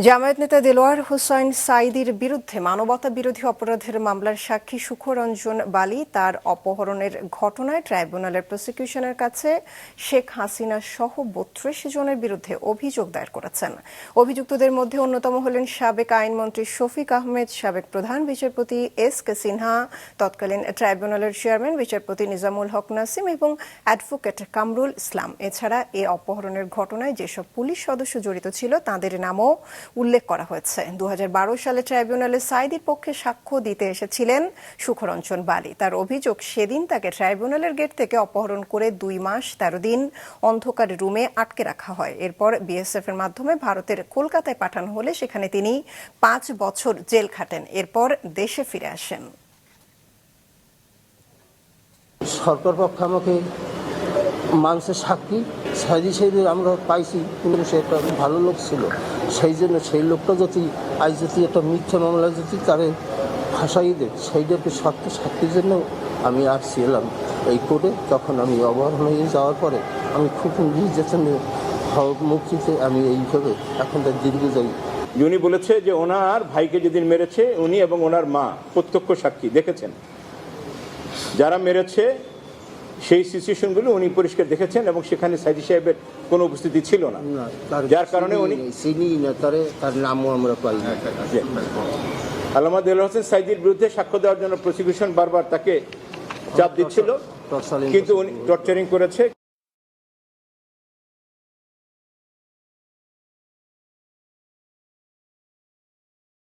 জামায়াত নেতা দেলোয়ার হোসাইন সাঈদীর বিরুদ্ধে মানবতা বিরোধী অপরাধের মামলার সাক্ষী সুখরঞ্জন বালী তার অপহরণের ঘটনায় ট্রাইব্যুনালের প্রসিকিউশনের কাছে শেখ হাসিনা সহ ৩২ জনের বিরুদ্ধে অভিযোগ দায়ের করেছেন। অভিযুক্তদের মধ্যে অন্যতম হলেন সাবেক আইনমন্ত্রী শফিক আহমেদ, সাবেক প্রধান বিচারপতি এস.কে সিনহা, তৎকালীন ট্রাইব্যুনালের চেয়ারম্যান বিচারপতি নিজামুল হক নাসিম এবং অ্যাডভোকেট কামরুল ইসলাম। এছাড়া এ অপহরণের ঘটনায় যেসব পুলিশ সদস্য জড়িত ছিল তাদের নামও উল্লেখ করা হয়েছে। ২০১২ সালে ট্রাইব্যুনালে সাঈদীর পক্ষে সাক্ষ্য দিতে এসেছিলেন সুখরঞ্জন বালী। তার অভিযোগ, সেদিন তাকে ট্রাইব্যুনালের গেট থেকে অপহরণ করে ২ মাস ১৩ দিন অন্ধকার রুমে আটকে রাখা হয়। এরপর বিএসএফ এর মাধ্যমে ভারতের কলকাতায় পাঠানো হলে সেখানে তিনি ৫ বছর জেল খাটেন। এরপর দেশে ফিরে আসেন। সরকার পক্ষ আমাকে মানুষের সাক্ষী সাইদি আমরা পাইছি, কিন্তু সে একটা ভালো লোক ছিল। সেই জন্য সেই লোকটা যদি আজ যদি একটা মিথ্যা মামলা যদি তারে ফাঁসাই দেয়, সেইটাকে সত্য সাক্ষীর জন্য আমি আসছি এলাম এই কোর্টে। তখন আমি অবহেলা হয়ে যাওয়ার পরে আমি খুব নির্যাতনে মুক্তিতে আমি এইভাবে এখন তার দীর্ঘ যাই। উনি বলেছে যে ওনার ভাইকে যেদিন মেরেছে উনি এবং ওনার মা প্রত্যক্ষ সাক্ষী দেখেছেন। যারা মেরেছে সেই সিচুয়েশনগুলো উনি পরিষ্কার দেখেছেন এবং সেখানে সাইদি সাহেবের কোনো উপস্থিতি ছিল না, যার কারণে উনি চিনি না তার নামও আমরা পাই না। আল্লামা দেলোয়ার হোসেন সাঈদীর বিরুদ্ধে সাক্ষ্য দেওয়ার জন্য প্রসিকিউশন বারবার তাকে চাপ দিচ্ছিল, কিন্তু উনি টর্চারিং করেছে।